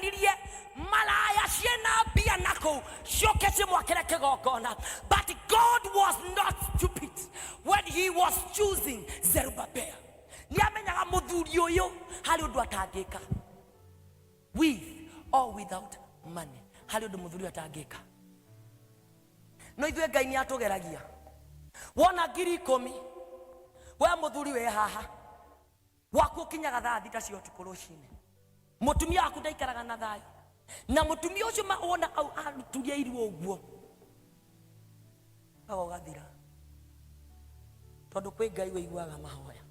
nirie malaya ciena bia nako shokese mwakere kigokona. But God was not stupid when he was choosing Zerubbabel. Niamenyaga muthuri uyu hari undu atangika, with or without money, hari undu muthuri atangika. No ithuĩ Ngai nĩ atũgeragia. Wona ngiri 10 we muthuri we haha waku kinyaga thaa thita cia ũtukũ rũcinĩ, mutumia waku ndaikaraga na thayũ, na mutumia ũcio wona au aruturia irio ũguo agogathira, tondũ kwĩ Ngai wĩiguaga mahoya.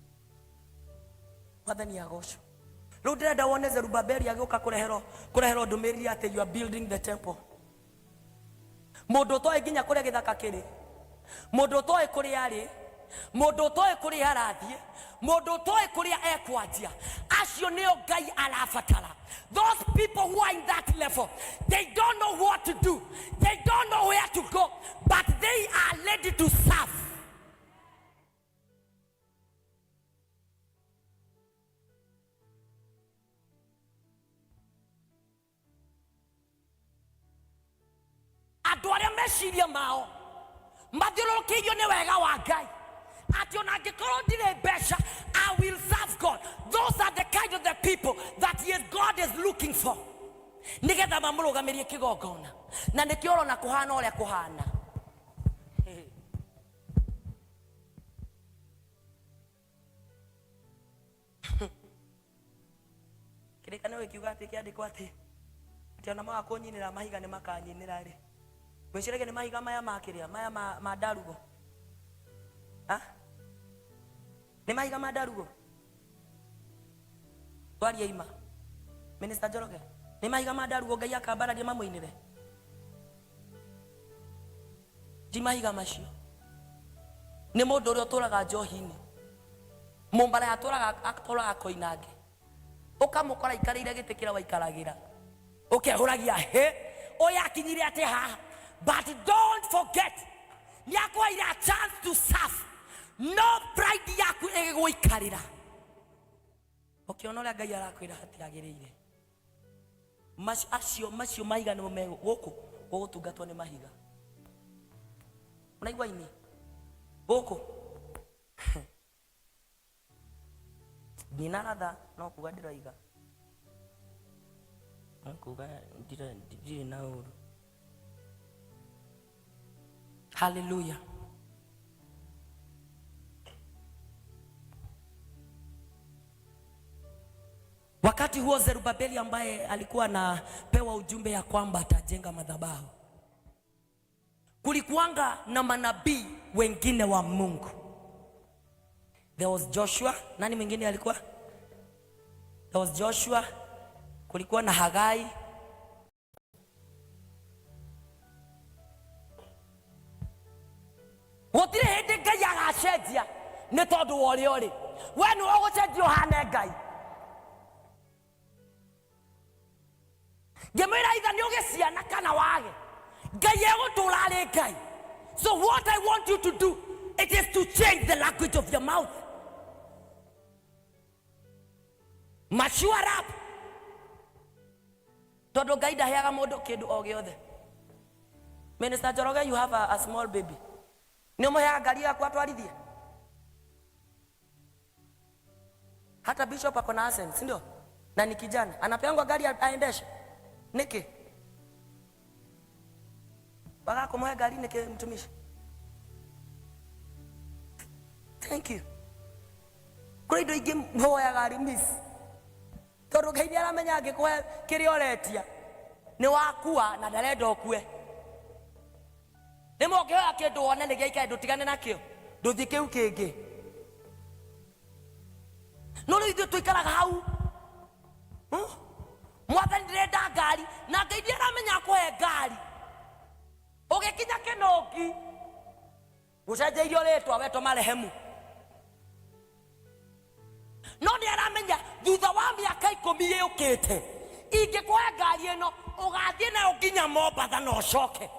Mwathani agocwo. Rĩu ndĩrenda wone Zerubbabeli agĩũka kũreherwo ndũmĩrĩri atĩ you are building the temple. Mũndũ ũtoĩ nginya kũrĩa gĩthaka kĩrĩ, mũndũ ũtoĩ kũrĩa arĩ, mũndũ ũtoĩ kũrĩa arathiĩ, mũndũ ũtoĩ kũrĩa ekwanjia. Acio nĩo Ngai arabatara. Those people who are in that level, they don't know what to do, they don't know where to go, but they are ready to serve. Adore meshiria mao mathiũrũrũkĩirio nĩ wega wa Ngai atĩ ona angĩkorwo ndirĩ mbeca, I will serve God. Those are the kind of the people that yes, God is looking for, nigetha mamũrũgamirie kĩgongona. Na nĩkĩo ũrona kũhana ũrĩa kũhana. Kĩrĩkanĩro gĩkiuga atĩ kĩandĩkwo atĩ ona maga kũnyinĩra mahiga nĩ makanyinĩra rĩ. Wĩcirage nĩ mahiga maya makĩrĩa, maya ma ndarugo. Nĩ mahiga ma ndarugo. Twaria ima. Minister Njoroge, nĩ mahiga ma ndarugo Ngai akambararia mamũinĩre. Ti mahiga macio. Nĩ mũndũ ũrĩa ũtũraga njohi-inĩ. Mũmbara atũraga koinange. Ũkamũkora ikarĩire gĩtĩ kĩrĩa waikaragĩra. Ũkehũragia oya kinyire ate haha. But don't forget, nĩakũheire a chance to serve. No pride yaku ĩgĩgũikarĩra. Ũkĩona ũrĩa Ngai arakwĩra hatiagĩrĩire. Macio mahiga nĩmo gũkũ gũgũtungatwo nĩ mahiga. Ũnaigua ini? Gũkũ. Ndinaratha no kuga ndĩraiga. Kuga ndirĩ na ũru. Hallelujah. Wakati huo Zerubbabeli ambaye alikuwa anapewa ujumbe ya kwamba atajenga madhabahu, kulikuanga na manabii wengine wa Mungu. There was Joshua. Nani mwingine alikuwa? There was Joshua. Kulikuwa na Hagai. Wotire hende Ngai agacenjia nĩ tondũ wa ũrĩa ũrĩ. We nĩ ũgũcenjio hane Ngai. Ngĩmwĩra itha nĩ ũgĩciana kana wage, Ngai egũtũũra arĩ Ngai. So what I want you to do, it is to change the language of your mouth. Mature up. Tondũ Ngai ndaheaga mũndũ kĩndũ o gĩothe. Minister Njoroge, you have a small baby. Nĩ ũmũheaga ngari yaku atwarithie? Hata bishop ako na accent, si ndio? Na ni kijana anapeangwa gari aendeshe. Niki baga kumuhe gari niki mtumishi? Thank you. Kuri indo ingĩ mhoya gari miss. Tondũ Ngai nĩ aramenya angĩkũhe kĩrĩa ũretia nĩ wakua na ndarenda ũkue. Nĩmo ũngĩhoya kĩndũ wone nĩ gĩaikae ndũtigane nakĩo, ndũthi kĩu kĩngĩ. No rĩu ithuĩ tũikaraga hau. Mwathani ndĩrenda ngari na Ngai nĩ aramenya akũhe ngari. Ũgĩkinya kĩnũngi gũcenjeirio rĩtwa wetwo marehemu. No nĩ aramenya thutha wa mĩaka 10 yũkĩte ingĩkũhe ngari ĩno ũgathiĩ nayo nginya Mombatha na ũcoke.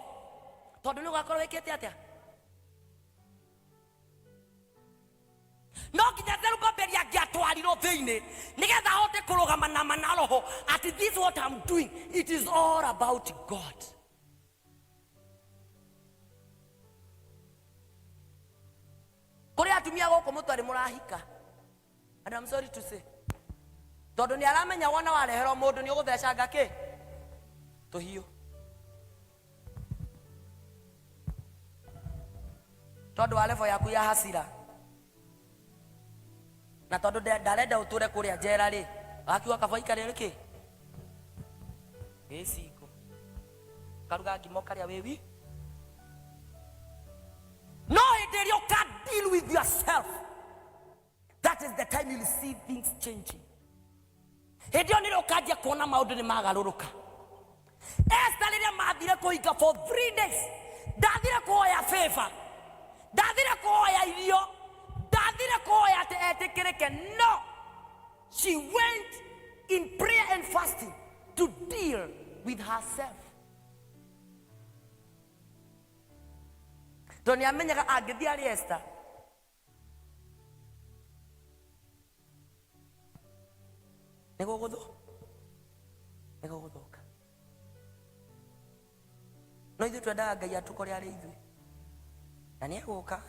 Tondũ nĩ ũgakorwo wĩkĩte atĩa? no nginya Zerubbabel angiatwarirwo thiini nigetha ahote kurugama na manaloho at this what I'm doing, it is all about God. Kuri atumia goko mutwari murahika, and I'm sorry to say, tondu ni aramenya wana warehero mundu ni uguthecanga ki tuhiu. Tondu wa level yaku ya hasira na tondu ndarenda uture kuria njera ri akiwa kabaika ri ki esiko karuga ngimo karia wewi. No, you can't deal with yourself. That is the time you'll see things changing. Hedio nilo kaja kuona maundu ni magaruruka. Esther liria mathire kuinga for 3 days. Ndathire kuoya favor. Ndathire kuoya irio. Ndathire kuoya ate etikirike. No. She went in prayer and fasting to deal with herself. Toni amenyaga agithia ari Esther. Nego guthuka. No ithu twenda Ngai atukore ari ithu. Na ni aguka.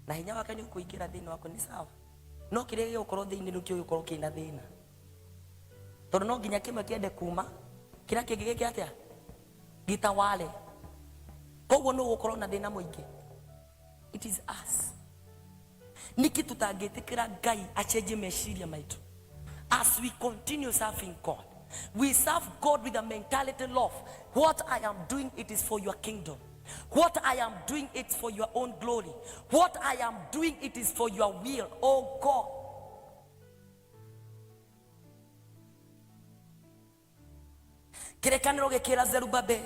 Na hinya wake ni kuingira thini wako ni sawa. No kire gikukorwo thini ni kio gikorwo kina thina. Tondu no nginya kimwe kiende kuma. Kira kingi giki atia? Gitawale. Koguo no gukorwo na thina muingi. It is us. Niki tutagitikira Ngai achange meciria maitu. As we continue serving God, we serve God with a mentality of what I am doing, it is for your kingdom. What I am doing, it's for your own glory. What I am doing, it is for your will, oh God. Kirekaniro gikira Zerubbabel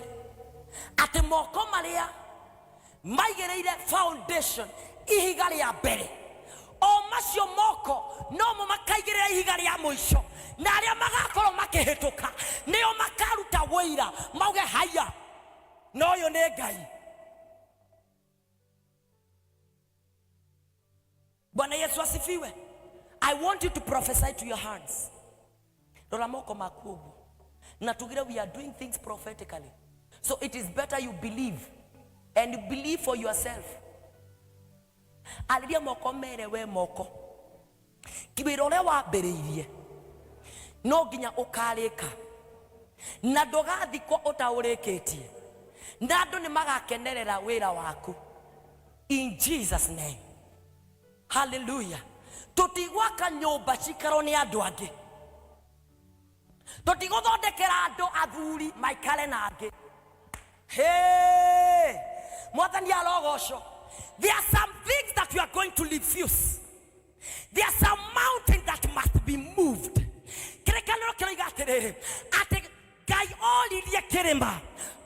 ati moko maria maigereire foundation ihiga ria mbere o macio moko no mo makaigirira ihiga ria muico na aria magakorwo makihituka nio makaruta wira mauge haya no yo ne Ngai. Bwana Yesu asifiwe. I want you to prophesy to your hands. Dora moko makubu na tugire we are doing things prophetically. So it is better you believe and you believe for yourself. Alidia moko mere we moko kibirore wa bereirie no ginya ukarika na ndogathi ko utaurikitie na andu ni magakenerera wira waku in Jesus name. Hallelujah. Tutigwaka nyumba cikaro ni andu angi, tutigothondekera andu athuri maikare na angi. Hey, mwathani arogosho. There are some things that you are going to refuse. There are some mountains that must be moved.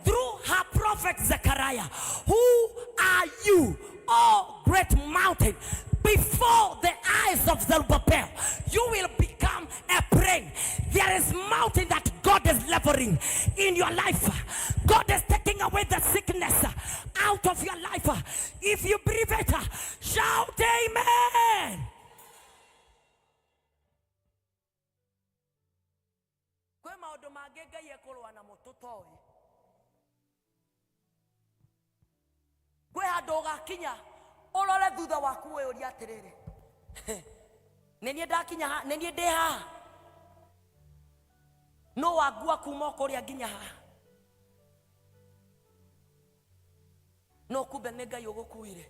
Through her prophet Zechariah, who are you, oh great mountain? Before the eyes of Zerubbabel, you will become a plain. There is mountain that God is leveling in your life. God is taking away the sickness out of your life. If you believe it, shout amen. Kwe maundu mangega yekorwa na mututoi. Kwe handu gakinya urore thutha waku we uri atiriri. Nenie ndakinya ha, nenie ndi ha. No wagua kuma kuria nginya ha. No kumbe ni Ngai ugukuire.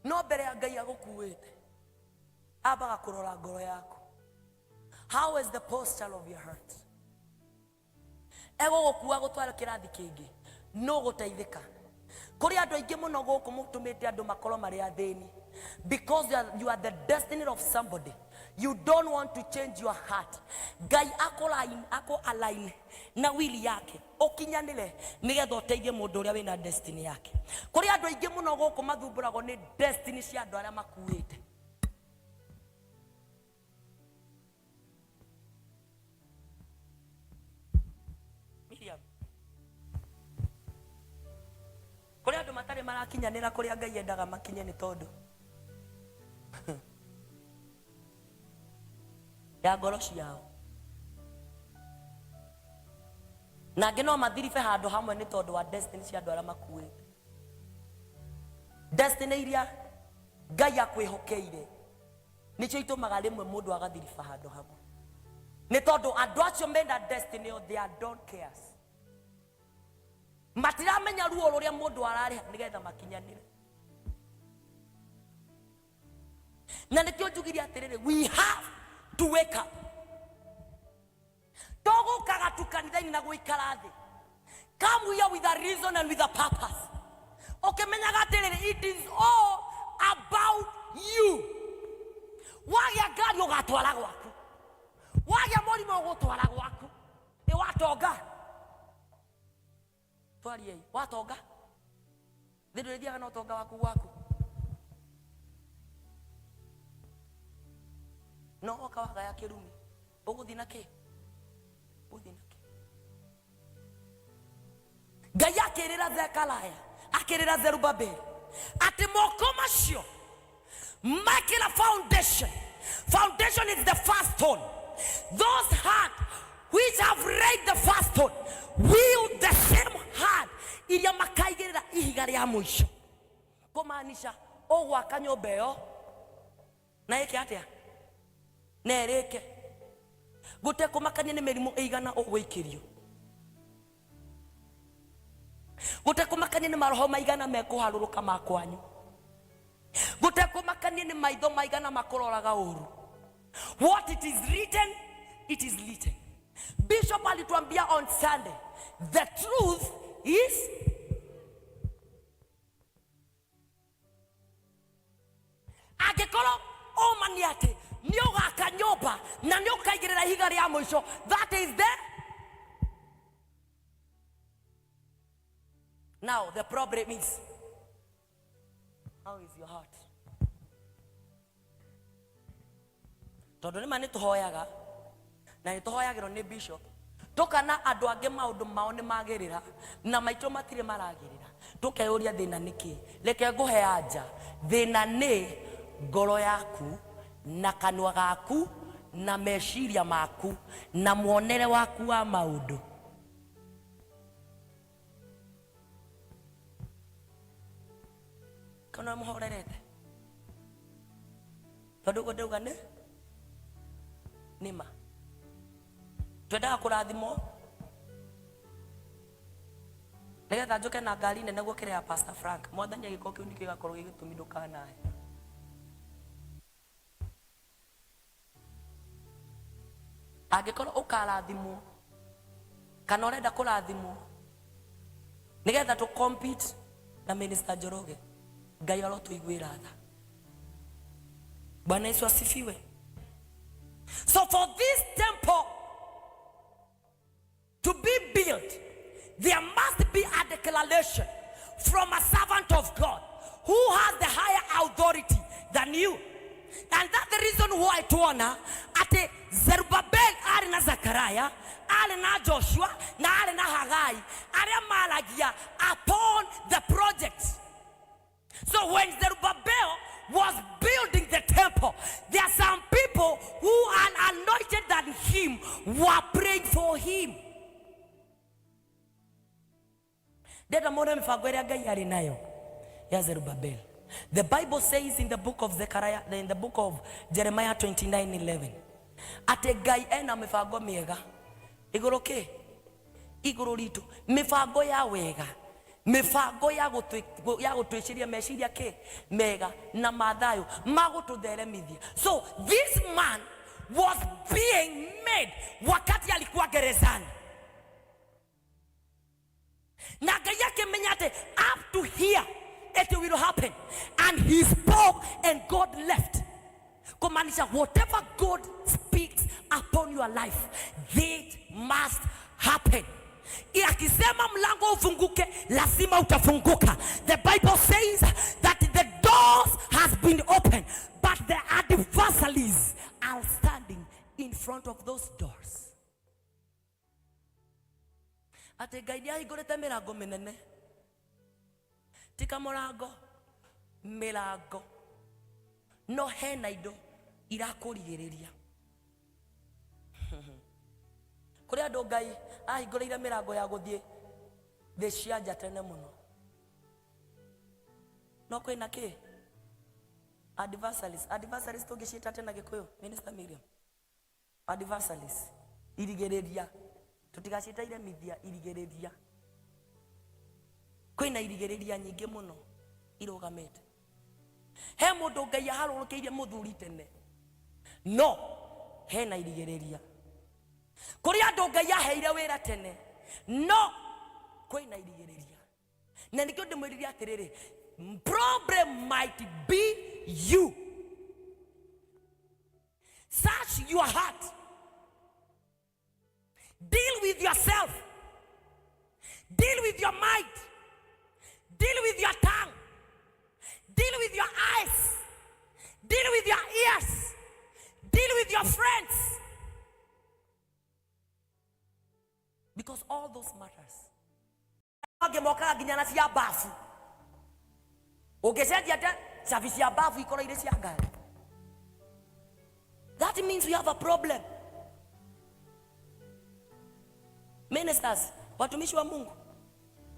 No mbere ya Ngai agukuite abaga kurora ngoro yaku. How is the posture of your heart? Ego gukua gutwara kirathi kingi no guteithika. Kuri andu aingi muno guku mutumite andu makoro mari athini because you are the destiny of somebody. You don't want to change your heart. Ngai ako align na wili yake okinyanire nigetha uteithie mundu uria wina destiny yake. Kuri andu aingi muno guku mathumburago ni destiny cia andu aria makuite. Kuri andu matari marakinyanira kuri Ngai endaga makinye ni tondu ya ngoro ciao na ngeno mathirife handu hamwe ni tondu wa destiny cia andu aria makuite destiny iria Ngai akwihokeire nicio itumaga rimwe mundu agathirifa handu hamwe ni tondu andu acio mena destiny they are don't cares matiramenya ruo ruria mundu arari nigetha makinyanire na nikio njugiria atiriri we have to wake up togo kagatukanithaini na guikara thi come here with a reason and with a purpose okay menyaga atiriri it is all about you wagia ngari ugatwara gwaku wagia murimo ugutwara gwaku ni watonga twariei watonga thiririaga no tonga waku gwaku no okawaga ya kirumi uguthi naki uthi naki Ngai akirira Zekalaya akirira Zerubabel ati moko macio make a foundation is the first stone those heart which have laid the first stone will the same heart iria makaigirira ihiga ria mwisho kumaanisha ogwaka nyumba iyo na iki atia nereke gute kumakania ni mirimu igana ogwikirio gute kumakania ni maroho maigana mekuharuruka makwanyu gute kumakania ni maitho maigana makuroraga uru what it is written Bishop alituambia on Sunday the truth is agekolo omaniate nyoga kanyoba na nyoka igirira higa ria mwisho that is the now the problem is how is your heart tondu ni mani tuhoyaga na ni tuhoyagiro ni bishop tukana andu ange maundu mao ni magirira na maito matire maragirira tukeyuria thina niki reke nguhe anja thina ni ngoro yaku na kanwa gaku na meshiria maku na muonere waku wa maundu kana muhorerete tondu gudeuga ni nima twenda kurathimo nigetha njuke na ngari nene gukire ya Pastor Frank mwathani agiko kiu nikio gakorwo gigitumi ndukanae agikoro ukarathimo kana urenda kurathimo nigetha tu compete na Minister Njoroge Ngai aro tuiguira tha Bwana Yesu asifiwe. So for this temple to be built, there must be a declaration from a servant of God who has the higher authority than you. And that's the reason why tuona ati Zerubbabel ari na Zechariah, ari na Joshua, na ari na Hagai, ari malagia upon the project. So when Zerubbabel was building the temple, there are some people who are anointed than him were praying for him. Dada mwana mifago ya Ngai ari nayo ya Zerubbabel. The Bible says in the book of Zechariah, in the book of Jeremiah 29:11, ate Ngai ena mifago miega iguru ke iguru ritu mifago ya wega mifago ya gutwiciria meciria ke mega na mathayo magututheremithia. So this man was being made wakati alikuwa gerezani, na Ngai yake menyate up to here it will happen, and he spoke and God left. Kumaanisha whatever God speaks upon your life, that must happen. Akisema mlango ufunguke, lazima utafunguka. The Bible says that the doors has been opened, but the adversaries are standing in front of those doors. Ate gaidia igorete mirango minene. Tika morango mirango no hena indo irakurigiriria. andu Ngai ahingũrĩire mĩrango ya gũthiĩ thĩ cia nja tene mũno. No kwĩna kĩ? Adversaries tũngĩciĩta tena Gĩkũyũ, Minister Miriam. Adversaries, irigĩrĩria. Tũtigaciĩta iremithia, irigĩrĩria. Kwĩna irigĩrĩria nyingĩ mũno irũgamĩte. He mũndũ Ngai aharũrũkĩire mũthuri tene. No, hena irigĩrĩria. Kũrĩ andũ Ngai aheire wĩra tene. No, kwĩna irigĩrĩria. Na nĩkĩo ndĩmwĩrire atĩrĩrĩ, problem might be you. Search your heart. Deal with yourself. Deal with your mind. Deal with your tongue. Deal with your eyes. Deal with your ears. Deal with your friends. Because all those matters. Moka ginyana cia bafu. Ugesedia ta service ya bafu ikora ile cia ngari. That means we have a problem. Ministers, watumishi wa Mungu,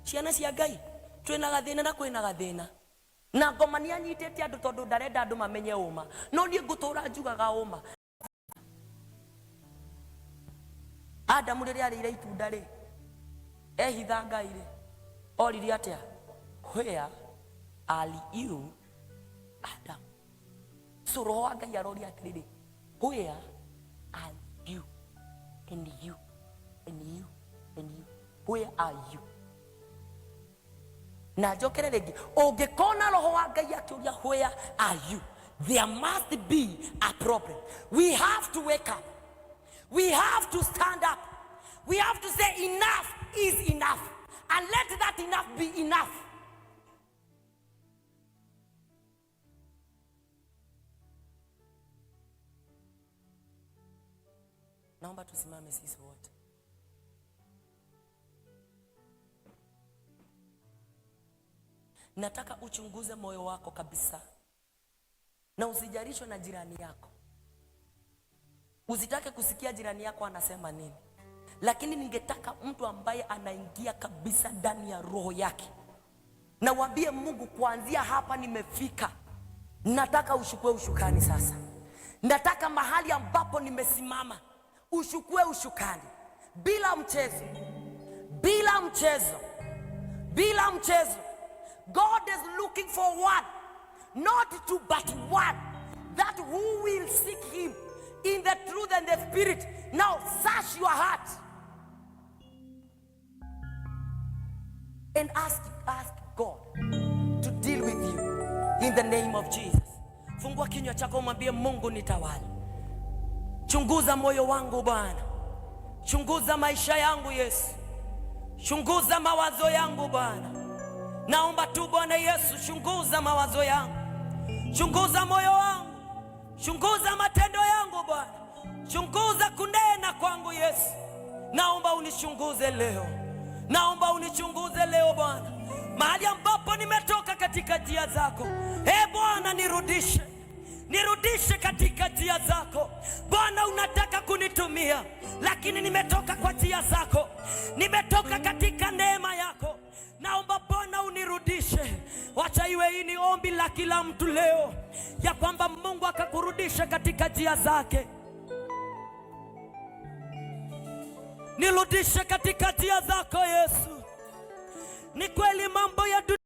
ciana cia Ngai, twina gathina na kwina gathina. Na ngoma ni anyitete andu tondu ndarenda andu mamenye uma. No nie ngutura njugaga uma. Adamu rĩrĩa arĩire itunda rĩ, ehitha Ngai rĩ, orire atia? Where are you, Adam? So roho wa Ngai arori atĩrĩrĩ, where are you? And you, and you, and you. Where are you? Na njokere rĩngĩ, ũngĩkona roho wa Ngai akĩũria where are you? There must be a problem. We have to wake up. We have to stand up. We have to say enough is enough. And let that enough be enough. Naomba tusimame sisi wote. Nataka uchunguze moyo wako kabisa. Na usijarishwe na jirani yako. Usitake kusikia jirani yako anasema nini. Lakini ningetaka mtu ambaye anaingia kabisa ndani ya roho yake. Na waambie Mungu, kuanzia hapa nimefika. Nataka ushukue ushukani sasa. Nataka mahali ambapo nimesimama ushukue ushukani. Bila mchezo. Bila mchezo. Bila mchezo. God is looking for one. Not two but one. That who will seek him in the truth and the spirit. Now search your heart. And ask God to deal with you in the name of Jesus. Fungua kinywa chako mwambie Mungu nitawale. Chunguza moyo wangu Bwana. Chunguza maisha yangu Yesu. Chunguza mawazo yangu Bwana. Naomba tu Bwana Yesu, chunguza mawazo yangu. Chunguza moyo wangu. Chunguza matendo yangu Bwana. Chunguza kunena kwangu Yesu. Naomba unichunguze leo. Naomba unichunguze leo Bwana. Mahali ambapo nimetoka katika njia zako. Bwana nirudishe. Nirudishe katika njia zako. Bwana unataka kunitumia, lakini nimetoka kwa njia zako. Nimetoka katika neema yako. Naomba Bwana unirudishe. Wacha iwe hii ni ombi la kila mtu leo, ya kwamba Mungu akakurudisha katika njia zake. Nirudishe katika njia zako Yesu. Ni kweli mambo ya